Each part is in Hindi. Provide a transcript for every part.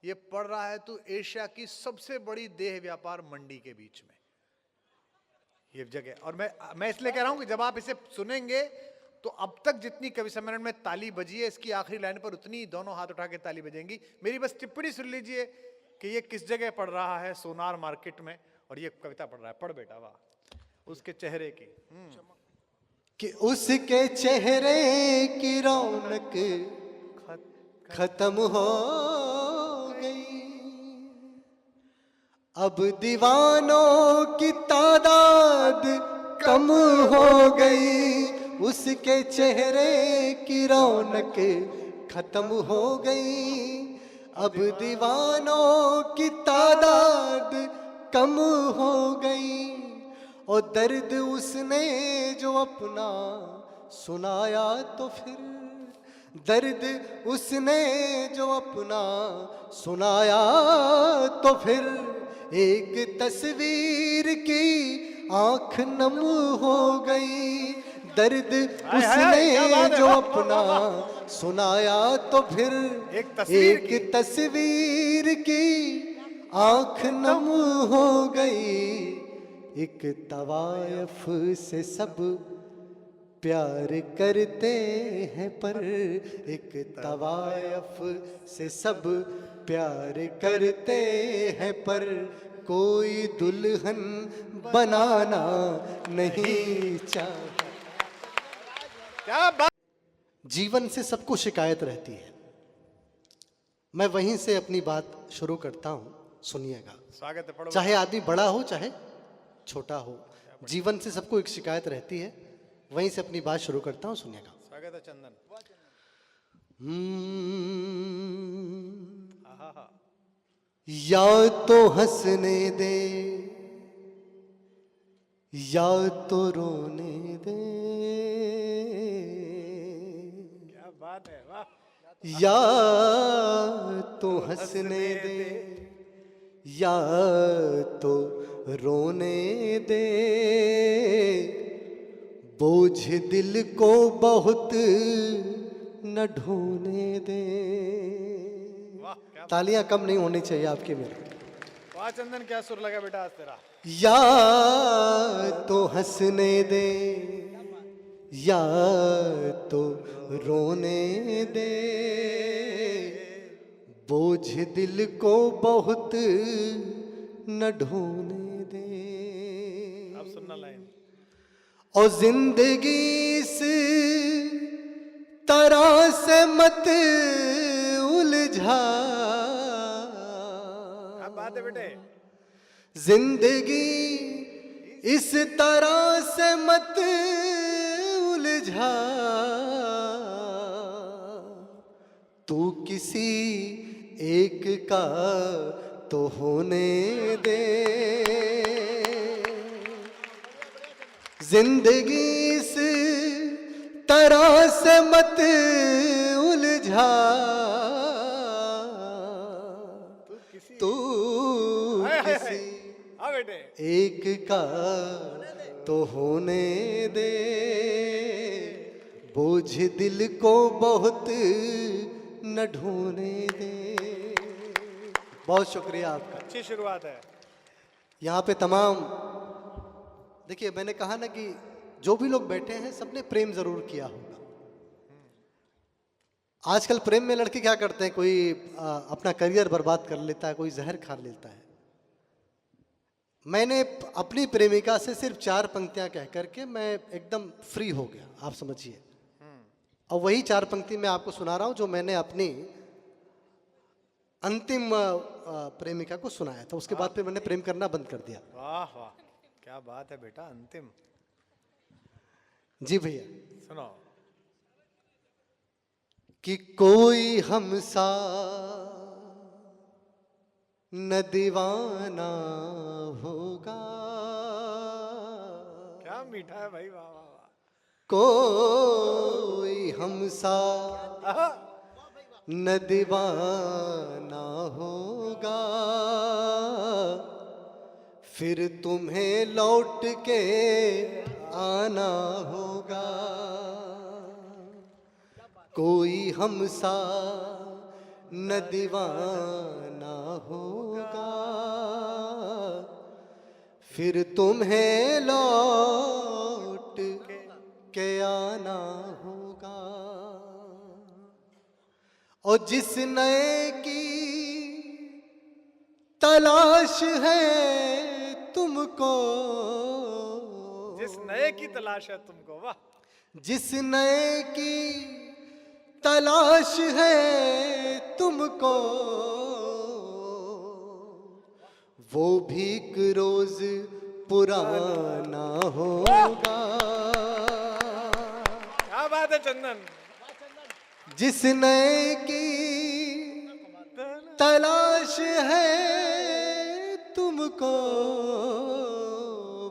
ये पड़ रहा है तो एशिया की सबसे बड़ी देह व्यापार मंडी के बीच में ये जगह। और मैं इसलिए कह रहा हूं कि जब आप इसे सुनेंगे तो अब तक जितनी कवि सम्मेलन में ताली बजी है, इसकी आखिरी लाइन पर उतनी दोनों हाथ उठा के ताली बजेंगी। मेरी बस टिप्पणी सुन लीजिए कि ये किस जगह पड़ रहा है, सोनार मार्केट में, और ये कविता पढ़ रहा है। पढ़ बेटा, वाह। उसके चेहरे की कि उसके चेहरे की रौनक खत्म हो गई, अब दीवानों की तादाद कम हो गई। उसके चेहरे की रौनक खत्म हो गई, अब दीवानों की तादाद कम हो गई। और दर्द उसने जो अपना सुनाया तो फिर, दर्द उसने जो अपना सुनाया तो फिर, एक तस्वीर की आंख नम हो गई। दर्द उसने जो अपना सुनाया तो फिर, एक तस्वीर की आंख नम हो गई। एक तवायफ से सब प्यार करते हैं पर, एक तवायफ से सब प्यार करते हैं पर, कोई दुल्हन बनाना नहीं चाहता। क्या बात। जीवन से सबको शिकायत रहती है। मैं वहीं से अपनी बात शुरू करता हूं, सुनिएगा। स्वागत है, पढ़ो। चाहे आदमी बड़ा हो चाहे छोटा हो, जीवन से सबको एक शिकायत रहती है। वहीं से अपनी बात शुरू करता हूं, सुनिएगा। स्वागत है चंदन। या तो हंसने दे या तो रोने दे, क्या बात है, वाह। या तो हंसने दे या तो रोने दे, बोझ दिल को बहुत न ढोने दे। तालियां कम नहीं होनी चाहिए आपके मेरे। वाह चंदन, क्या सुर लगा बेटा आज तेरा। या तो हंसने दे या तो रोने दे, बोझ दिल को बहुत न ढोने दे। अब सुनना लाइन। और जिंदगी इस तरह से मत उलझा, क्या बात है बेटे। जिंदगी इस तरह से मत उलझा, तू किसी एक का तो होने दे। जिंदगी इस तरह से मत उलझा, तू किसी एक का तो होने दे, बोझ दिल को बहुत न ढोने दे। बहुत शुक्रिया आपका। अच्छी शुरुआत है। यहाँ पे तमाम, देखिए मैंने कहा ना कि जो भी लोग बैठे हैं सबने प्रेम जरूर किया होगा। आजकल प्रेम में लड़के क्या करते हैं, कोई अपना करियर बर्बाद कर लेता है, कोई जहर खा लेता है। मैंने अपनी प्रेमिका से सिर्फ 4 पंक्तियां कह करके मैं एकदम फ्री हो गया, आप समझिए। और वही 4 पंक्ति मैं आपको सुना रहा हूं जो मैंने अपनी अंतिम प्रेमिका को सुनाया था। उसके बाद फिर मैंने प्रेम करना बंद कर दिया। वाह वाह, क्या बात है बेटा। अंतिम। जी भैया सुनो। कि कोई हमसा न दीवाना होगा। क्या मीठा है भाई, वाह वाह वाह। कोई हमसा न दीवाना होगा, फिर तुम्हें लौट के आना होगा। कोई हमसा न दीवाना फिर तुम्हें लौट के आना होगा, और जिस नए की तलाश है तुमको, जिस नए की तलाश है तुमको, वाह, जिस नए की तलाश है तुमको, वो भी एक रोज पुराना होगा। क्या बात है चंदन। जिस नए की तलाश है तुमको,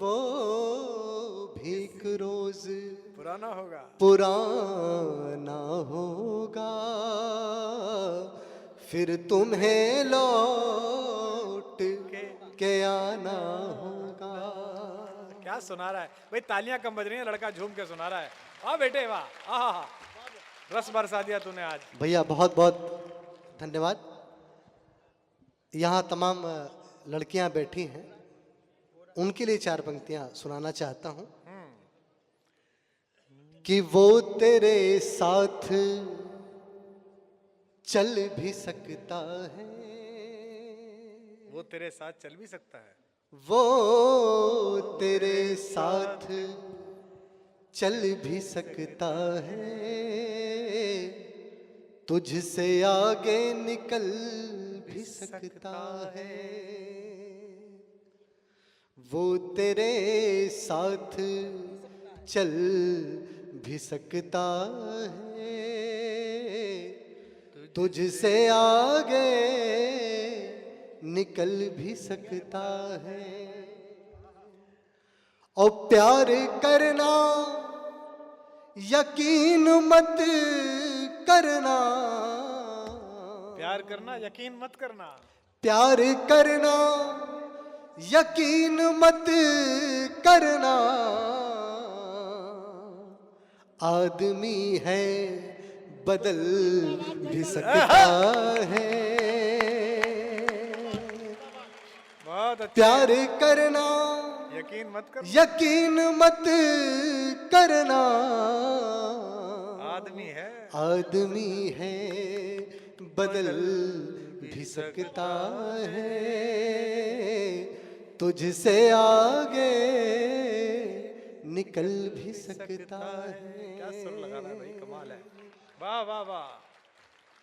वो भी एक रोज पुराना होगा। पुराना होगा, फिर तुम्हें लौट के आना होगा। क्या सुना रहा है भाई, तालियां कम बज रही हैं, लड़का झूम के सुना रहा है। वाह बेटे वाह, आहा, रस बरसा दिया तूने आज। भैया बहुत बहुत धन्यवाद। यहाँ तमाम लड़कियां बैठी हैं, उनके लिए 4 पंक्तियां सुनाना चाहता हूं कि वो तेरे साथ चल भी सकता है, वो तेरे साथ चल भी सकता है, वो तेरे साथ चल भी सकता है, तुझसे आगे निकल भी सकता है, वो तेरे साथ चल भी सकता है, तुझसे आगे निकल भी सकता है। और प्यार करना यकीन मत करना, प्यार करना यकीन मत करना, प्यार करना यकीन मत करना, आदमी है बदल भी सकता है। बहुत अच्छा। प्यार करना यकीन मत कर, यकीन मत करना, आदमी है आदमी है बदल भी सकता है, तुझसे आगे निकल भी सकता है। क्या सुर लगा रहा है भाई, कमाल है। वाह वाह वाह।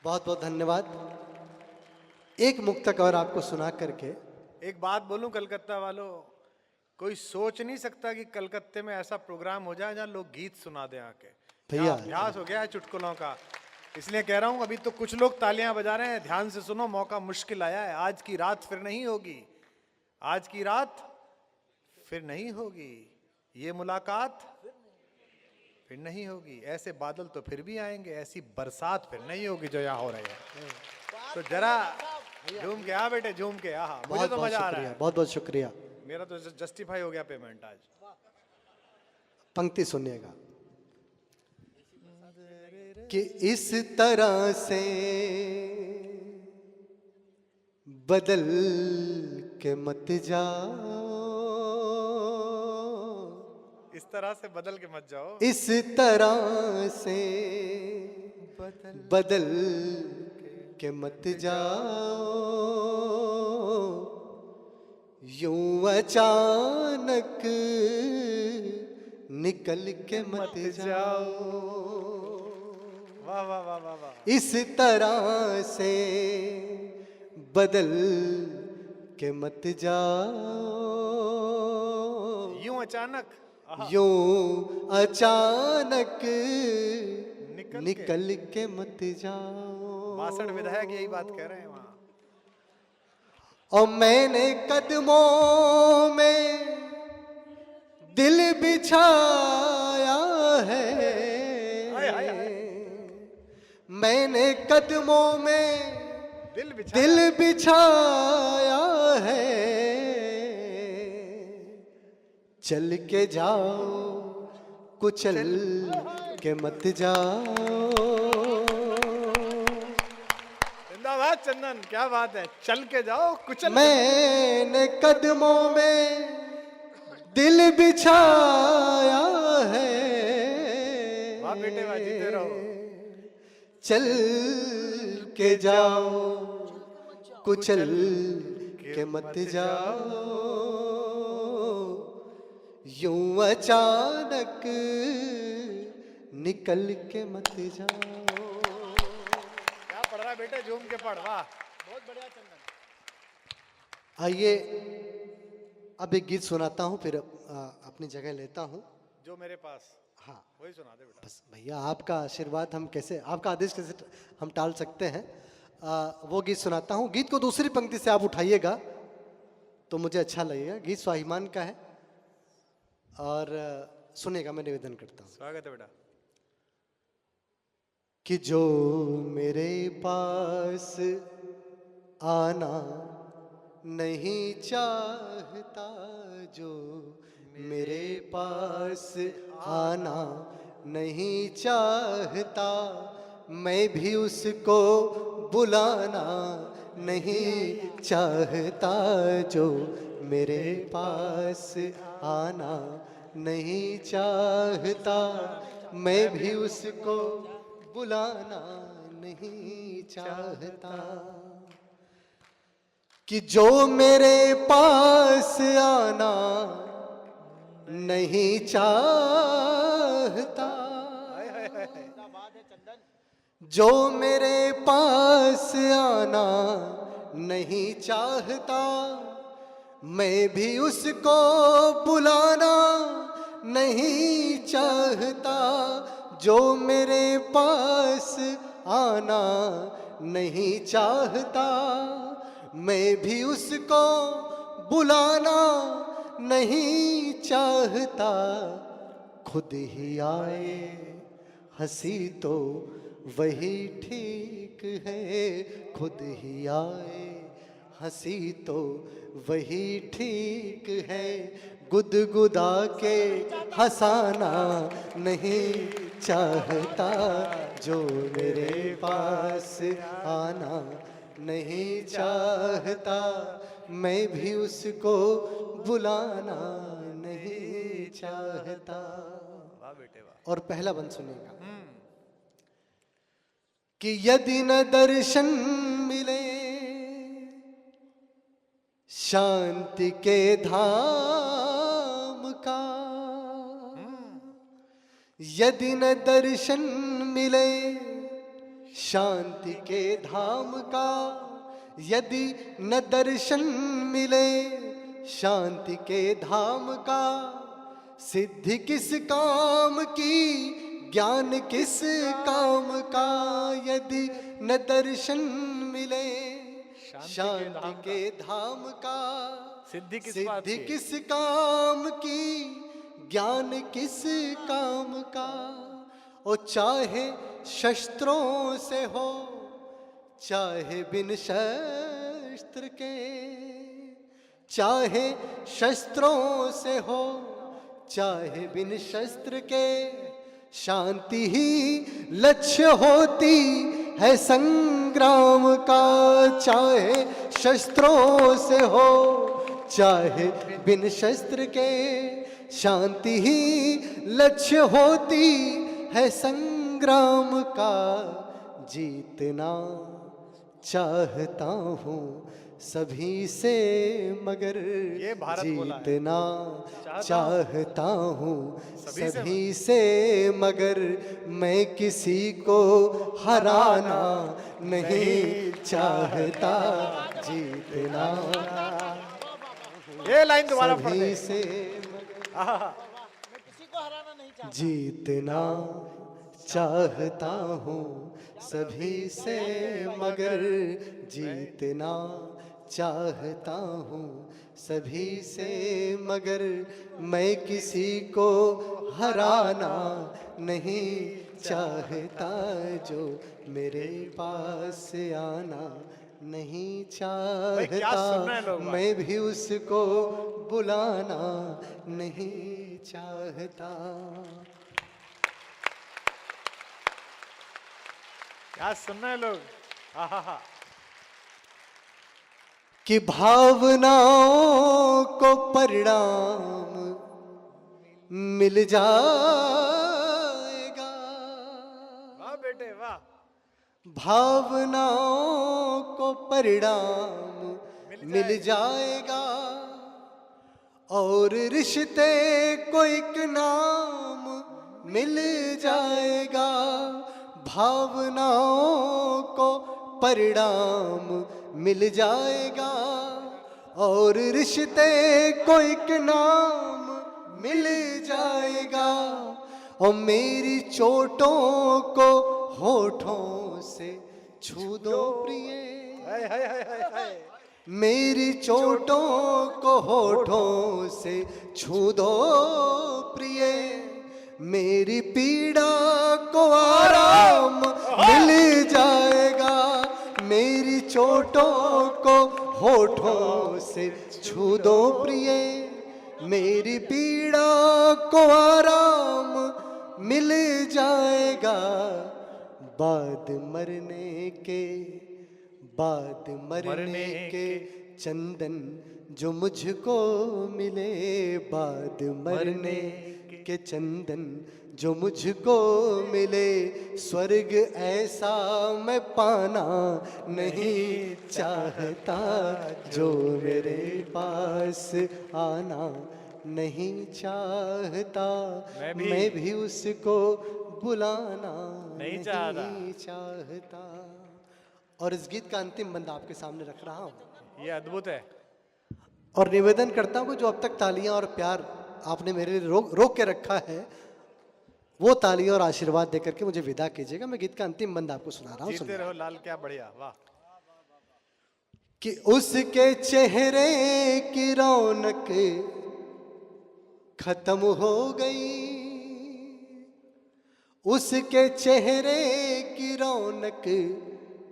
बहुत बहुत धन्यवाद। एक मुक्तक और आपको सुना करके, एक बात बोलूं कलकत्ता वालों, कोई सोच नहीं सकता कि कलकत्ते में ऐसा प्रोग्राम हो जाए जहां लोग गीत सुना दें आके। भैया अभ्यास हो गया है चुटकुलों का, इसलिए कह रहा हूं। अभी तो कुछ लोग तालियां बजा रहे हैं, ध्यान से सुनो, मौका मुश्किल आया है। आज की रात फिर नहीं होगी, आज की रात फिर नहीं होगी, ये मुलाकात फिर नहीं होगी, ऐसे बादल तो फिर भी आएंगे, ऐसी बरसात फिर नहीं होगी जो यहाँ हो रही है। तो जरा झूम के आ बेटे, झूम के आ। मुझे बहुत तो बहुत मजा आ रहा शुक्रिया, है, बहुत बहुत शुक्रिया। मेरा तो जस्टिफाई हो गया पेमेंट आज। पंक्ति सुनिएगा कि इस तरह से बदल के मत जाओ, इस तरह से बदल के मत जाओ, इस तरह से बदल के मत जाओ, यूं अचानक निकल के मत जाओ। वाह वाह वाह वाह वाह। इस तरह से बदल के मत जाओ, यूं अचानक, यूं अचानक निकल निकल के मत जाओ। 62 विधायक यही बात कह रहे हैं वहां। और मैंने कदमों में दिल बिछाया है, मैंने कदमों में दिल बिछाया है, चल के जाओ कुचल के मत जाओ। जिंदाबाद चंदन, क्या बात है, चल के जाओ कुचल। मैंने कदमों में दिल बिछाया है। वाह बेटे वाह, जीते रहो। चल के जाओ, कुचल के मत जाओ, यूं अचानक निकल के मत जाओ। क्या पढ़ रहा है बेटे, झूम के पढ़। वाह, बहुत बढ़िया चंदन। आइए अब एक गीत सुनाता हूँ, फिर अपनी जगह लेता हूँ। जो मेरे पास, हाँ वही सुना दे बेटा। बस भैया, आपका आशीर्वाद हम कैसे, आपका आदेश कैसे हम टाल सकते हैं। वो गीत सुनाता हूँ। गीत को दूसरी पंक्ति से आप उठाइएगा तो मुझे अच्छा लगेगा। गीत स्वाभिमान का है और सुनेगा, मैं निवेदन करता हूँ। स्वागत है बेटा। कि जो मेरे पास आना नहीं चाहता, जो मेरे पास आना नहीं चाहता, मैं भी उसको बुलाना नहीं चाहता। जो मेरे पास आना नहीं चाहता, मैं भी उसको बुलाना नहीं चाहता। कि जो मेरे पास आना नहीं चाहता, जो मेरे पास आना नहीं चाहता, मैं भी उसको बुलाना नहीं चाहता। जो मेरे पास आना नहीं चाहता, मैं भी उसको बुलाना नहीं चाहता। खुद ही आए हंसी तो वही ठीक है, खुद ही आए हंसी तो वही ठीक है। गुदगुदा के हंसाना नहीं चाहता। जो मेरे पास आना नहीं चाहता, मैं भी उसको बुलाना नहीं चाहता। वाह बेटे वाह। और पहला बंद सुनिएगा। कि यदि न दर्शन मिले शांति के धाम का, यदि न दर्शन मिले शांति के धाम का, यदि न दर्शन मिले शांति के धाम का, सिद्धि किस काम की, ज्ञान किस काम का। यदि न दर्शन मिले शांति के धाम का, सिद्धि किस बात सिद्धि की? किस काम की, ज्ञान किस काम का। ओ चाहे शस्त्रों से हो, चाहे बिन शस्त्र के, चाहे शस्त्रों से हो, चाहे बिन शस्त्र के, शांति ही लक्ष्य होती है संग्राम का। चाहे शस्त्रों से हो, चाहे बिन शस्त्र के, शांति ही लक्ष्य होती है संग्राम का। जीतना चाहता हूँ सभी से, मगर ये भारत बोला है। जीतना चाहता हूँ सभी से सभी से, मगर मैं किसी को हराना नहीं चाहता। जीतना ये लाइन दोबारा पढ़ सभी दे। से, जीतना चाहता हूँ सभी से, मगर जीतना चाहता हूँ सभी से, मगर मैं किसी को हराना नहीं चाहता। जो मेरे पास आना नहीं भाई, क्या चाहता, सुन रहे हैं लोग? मैं भी उसको बुलाना नहीं चाहता। क्या सुन रहे हैं लोग? आहा। कि भावनाओं को परिणाम मिल जाएगा। वाह बेटे वाह। भावनाओं को परिणाम मिल जाएगा और रिश्ते को एक नाम मिल जाएगा। भावनाओं को परिणाम मिल जाएगा और रिश्ते को एक नाम मिल जाएगा। और मेरी चोटों को होठों से छू दो प्रिय, हाय हाय हाय हाय हाय। मेरी चोटों को होठों से छू दो प्रिय, मेरी पीड़ा को आराम मिल जाएगा। मेरी चोटों को होठों से छू दो प्रिय, मेरी पीड़ा को आराम मिल जाएगा। बाद मरने के, बाद मरने के चंदन जो मुझको मिले, बाद मरने के चंदन जो मुझको मिले, स्वर्ग ऐसा मैं पाना नहीं चाहता, जो मेरे पास आना नहीं चाहता। मैं भी उसको बुलाना नहीं चाहता। और इस गीत का अंतिम बंदा आपके सामने रख रहा हूं। ये अद्भुत है। और निवेदन करता हूं कि जो अब तक तालियां और प्यार आपने मेरे लिए रोक के रखा है, वो तालियां और आशीर्वाद देकर के मुझे विदा कीजिएगा। मैं गीत का अंतिम बंदा आपको सुना रहा हूं। जीते रहो लाल, क्या बढ़िया, वाह। कि उसके चेहरे की रौनक खत्म हो गई, उसके चेहरे की रौनक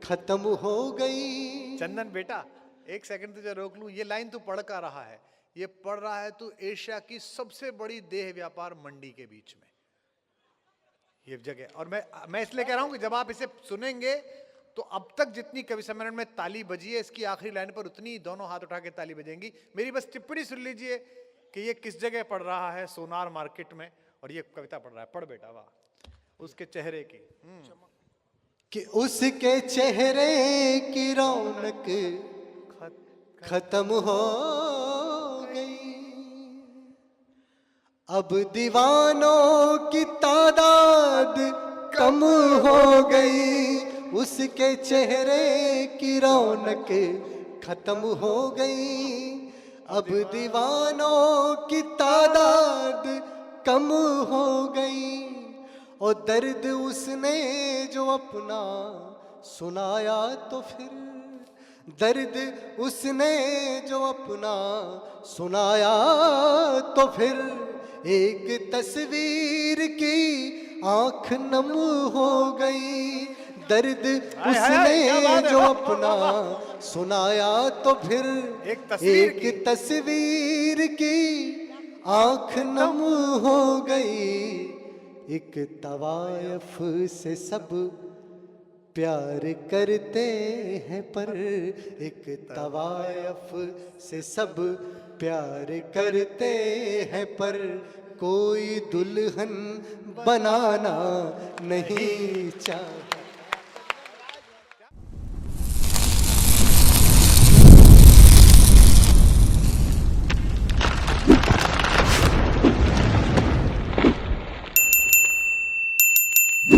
खत्म हो गई। चंदन बेटा एक सेकंड तुझे रोक लूं। ये लाइन तू पढ़ का रहा है, ये पढ़ रहा है तू एशिया की सबसे बड़ी देह व्यापार मंडी के बीच में ये जगह। और मैं इसलिए कह रहा हूं कि जब आप इसे सुनेंगे तो अब तक जितनी कवि सम्मेलन में ताली बजी है, इसकी आखिरी लाइन पर उतनी दोनों हाथ उठा के ताली बजेंगी। मेरी बस टिप्पणी सुन लीजिए कि ये किस जगह पढ़ रहा है, सोनार मार्केट में, और ये कविता पढ़ रहा है। पढ़ बेटा वाह। उसके चेहरे की कि उसके चेहरे की रौनक खत्म हो गई, अब दीवानों की तादाद कम हो गई। उसके चेहरे की रौनक खत्म हो गई, अब दीवानों की तादाद कम हो गई। और दर्द उसने जो अपना सुनाया तो फिर, दर्द उसने जो अपना सुनाया तो फिर, एक तस्वीर की आंख नम हो गई। दर्द उसने जो अपना सुनाया तो फिर, एक तस्वीर की आंख नम हो गई। एक तवायफ से सब प्यार करते हैं पर, एक तवायफ से सब प्यार करते हैं पर, कोई दुल्हन बनाना नहीं चाहता।